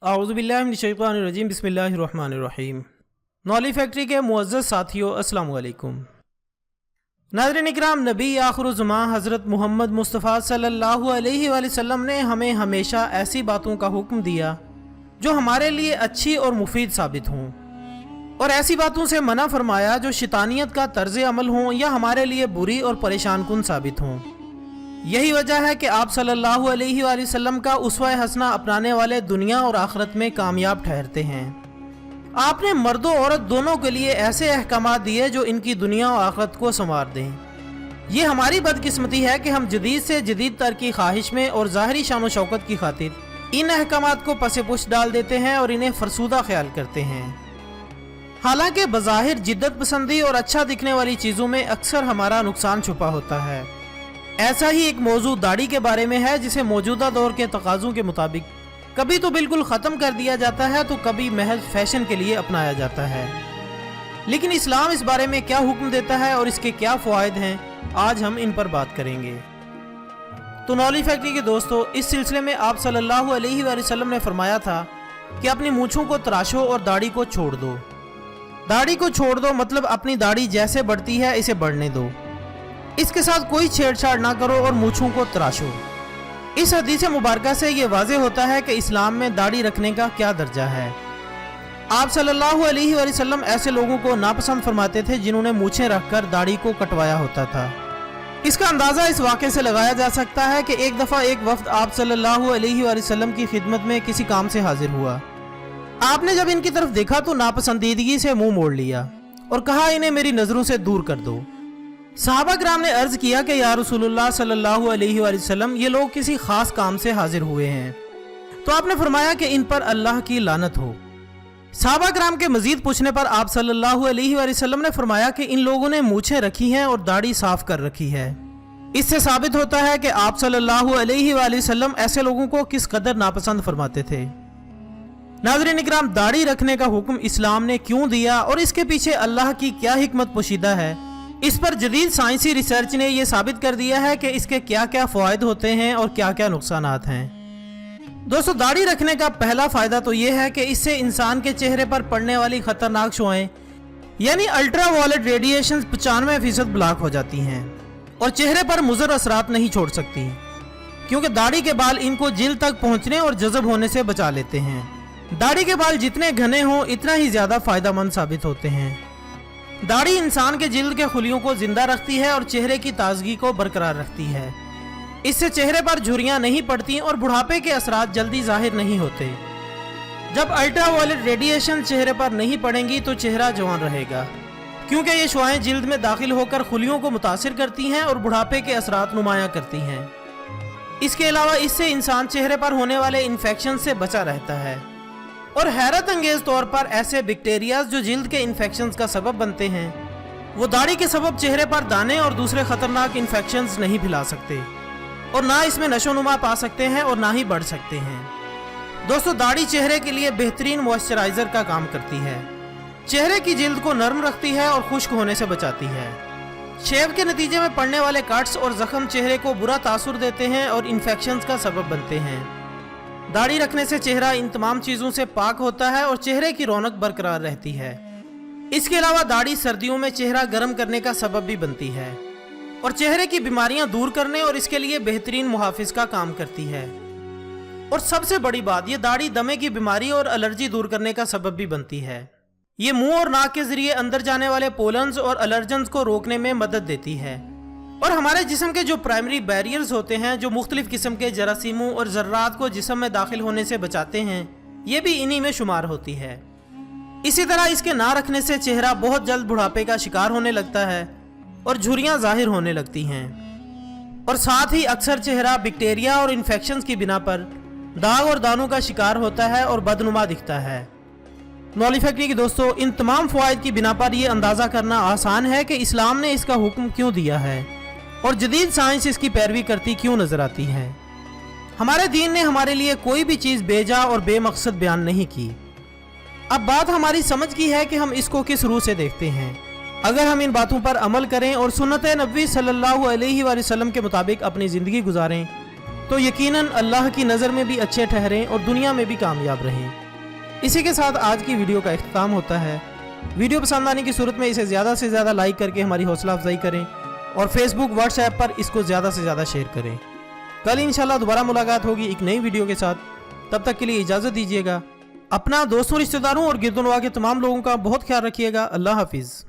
औज़ुबिल्लाहि मिनश्शैतानिर्रजीम बिस्मिल्लाहिर्रहमानिर्रहीम। नॉली फैक्ट्री के मुअज़्ज़ज़ साथियों, अस्सलाम वालेकुम। नाज़रीन इकराम, नबी आखिरुज़्ज़मां हज़रत मोहम्मद मुस्तफ़ा सल्लल्लाहु अलैहि वसल्लम ने हमें हमेशा ऐसी बातों का हुक्म दिया जो हमारे लिए अच्छी और मुफीद साबित हों, और ऐसी बातों से मना फरमाया जो शैतानियत का तर्ज़ अमल हों या हमारे लिए बुरी और परेशान कुन साबित हों। यही वजह है कि आप सल्लल्लाहु अलैहि वसल्लम का उसवा हसना अपनाने वाले दुनिया और आखिरत में कामयाब ठहरते हैं। आपने मर्द और औरत दोनों के लिए ऐसे अहकामात दिए जो इनकी दुनिया और आखिरत को संवार दें। ये हमारी बदकिस्मती है कि हम जदीद से जदीद तर की ख्वाहिश में और ज़ाहरी शान व शौकत की खातिर इन अहकामात को पसे पुश डाल देते हैं और इन्हें फरसूदा ख्याल करते हैं। हालांकि बज़ाहिर जिद्दत पसंदी और अच्छा दिखने वाली चीज़ों में अक्सर हमारा नुकसान छुपा होता है। ऐसा ही एक मौजू दाढ़ी के बारे में है, जिसे मौजूदा दौर के तकाज़ों के मुताबिक कभी तो बिल्कुल ख़त्म कर दिया जाता है तो कभी महज फैशन के लिए अपनाया जाता है। लेकिन इस्लाम इस बारे में क्या हुक्म देता है और इसके क्या फ़वाइद हैं, आज हम इन पर बात करेंगे। तो नॉली फैक्ट्री के दोस्तों, इस सिलसिले में आप सल्लल्लाहु अलैहि वसल्लम ने फरमाया था कि अपनी मूँछों को तराशो और दाढ़ी को छोड़ दो। दाढ़ी को छोड़ दो मतलब अपनी दाढ़ी जैसे बढ़ती है इसे बढ़ने दो, इसके साथ कोई छेड़छाड़ ना करो और मूँछों को तराशो। इस हदीस मुबारका से ये वाज़ेह होता है कि इस्लाम में दाढ़ी रखने का क्या दर्जा है। आप सल्लल्लाहु अलैहि वसल्लम ऐसे लोगों को नापसंद फरमाते थे जिन्होंने मूँछें रखकर दाढ़ी को कटवाया होता था। इसका अंदाज़ा इस वाक़े से लगाया जा सकता है कि एक दफ़ा एक वफ़द आप सल्लल्लाहु अलैहि वसल्लम की खिदमत में किसी काम से हाजिर हुआ। आपने जब इनकी तरफ देखा तो नापसंदीदगी से मुंह मोड़ लिया और कहा, इन्हें मेरी नज़रों से दूर कर दो। सहाबा किराम ने अर्ज किया कि या रसूलुल्लाह सल्लल्लाहु अलैहि वसल्लम, ये लोग किसी खास काम से हाजिर हुए हैं। तो आपने फरमाया कि इन पर अल्लाह की लानत हो। सहाबा किराम के मजीद पूछने पर आप सल्लल्लाहु अलैहि वसल्लम ने फरमाया कि इन लोगों ने मूछें रखी हैं और दाढ़ी साफ कर रखी है। इससे साबित होता है कि आप सल्लल्लाहु अलैहि वसल्लम ऐसे लोगों को किस कदर नापसंद फरमाते थे। नाज़रीन इकराम, दाढ़ी रखने का हुक्म इस्लाम ने क्यों दिया और इसके पीछे अल्लाह की क्या हिकमत पोशीदा है, इस पर जदीद साइंसी रिसर्च ने यह साबित कर दिया है कि इसके क्या क्या फ़वाइद होते हैं और क्या क्या नुकसानात हैं। दोस्तों, दाढ़ी रखने का पहला फ़ायदा तो यह है कि इससे इंसान के चेहरे पर पड़ने वाली ख़तरनाक शुआएं यानी अल्ट्रा वायलेट रेडिएशन 95% ब्लॉक हो जाती हैं और चेहरे पर मुज़र असरात नहीं छोड़ सकती, क्योंकि दाढ़ी के बाल इनको जिल्द तक पहुँचने और जज़ब होने से बचा लेते हैं। दाढ़ी के बाल जितने घने हों इतना ही ज़्यादा फ़ायदेमंद साबित होते हैं। दाढ़ी इंसान के जिल्द के खुलियों को जिंदा रखती है और चेहरे की ताजगी को बरकरार रखती है। इससे चेहरे पर झुर्रियां नहीं पड़ती और बुढ़ापे के असरात जल्दी जाहिर नहीं होते। जब अल्ट्रा वायलेट रेडिएशन चेहरे पर नहीं पड़ेंगी तो चेहरा जवान रहेगा, क्योंकि ये शुआएं जिल्द में दाखिल होकर खुलियों को मुतासिर करती हैं और बुढ़ापे के असरात नुमायां करती हैं। इसके अलावा इससे इंसान चेहरे पर होने वाले इन्फेक्शन से बचा रहता है। और हैरत अंगेज तौर पर ऐसे बैक्टीरियाज जो जिल्द के इन्फेक्शंस का सबब बनते हैं, वो दाढ़ी के सबब चेहरे पर दाने और दूसरे खतरनाक इन्फेक्शंस नहीं फैला सकते और ना इसमें नशोनुमा पा सकते हैं और ना ही बढ़ सकते हैं। दोस्तों, दाढ़ी चेहरे के लिए बेहतरीन मॉइस्चराइजर का काम करती है। चेहरे की जिल्द को नरम रखती है और खुश्क होने से बचाती है। शेव के नतीजे में पड़ने वाले कट्स और जख्म चेहरे को बुरा तासुर देते हैं और इन्फेक्शंस का सबब बनते हैं। दाढ़ी रखने से चेहरा इन तमाम चीज़ों से पाक होता है और चेहरे की रौनक बरकरार रहती है। इसके अलावा दाढ़ी सर्दियों में चेहरा गर्म करने का सबब भी बनती है और चेहरे की बीमारियां दूर करने और इसके लिए बेहतरीन मुहाफिज का काम करती है। और सबसे बड़ी बात, ये दाढ़ी दमे की बीमारी और एलर्जी दूर करने का सबब भी बनती है। ये मुंह और नाक के जरिए अंदर जाने वाले पोलन्स और एलर्जेंस को रोकने में मदद देती है और हमारे जिस्म के जो प्राइमरी बैरियर्स होते हैं, जो मुख्तलिफ किस्म के जरासीमों और ज़र्रात को जिस्म में दाखिल होने से बचाते हैं, ये भी इन्हीं में शुमार होती है। इसी तरह इसके ना रखने से चेहरा बहुत जल्द बुढ़ापे का शिकार होने लगता है और झुर्रियाँ जाहिर होने लगती हैं और साथ ही अक्सर चेहरा बैक्टीरिया और इन्फेक्शंस की बिना पर दाग और दानों का शिकार होता है और बदनुमा दिखता है। नॉली फैक्ट्री के दोस्तों, इन तमाम फ़वाइद की बिना पर यह अंदाज़ा करना आसान है कि इस्लाम ने इसका हुक्म क्यों दिया है और जदीद साइंस इसकी पैरवी करती क्यों नजर आती है। हमारे दीन ने हमारे लिए कोई भी चीज़ बेजा और बेमकसद बयान नहीं की। अब बात हमारी समझ की है कि हम इसको किस रूह से देखते हैं। अगर हम इन बातों पर अमल करें और सुन्नत नबी सल्लल्लाहु अलैहि वसल्लम के मुताबिक अपनी ज़िंदगी गुजारें تو یقیناً اللہ کی نظر میں بھی اچھے ٹھہریں اور دنیا میں بھی کامیاب رہیں۔ اسی کے ساتھ آج کی ویڈیو کا اختتام ہوتا ہے۔ ویڈیو پسند آنے کی صورت میں اسے زیادہ سے زیادہ لائک کر کے ہماری حوصلہ افزائی کریں اور فیس بک واٹس ایپ پر اس کو زیادہ سے زیادہ شیئر کریں۔ کل انشاءاللہ دوبارہ ملاقات ہوگی ایک نئی ویڈیو کے ساتھ، تب تک کے لیے اجازت دیجیے گا۔ اپنا دوستوں، رشتہ داروں اور گرد و نواح کے تمام لوگوں کا بہت خیال رکھیے گا۔ اللہ حافظ۔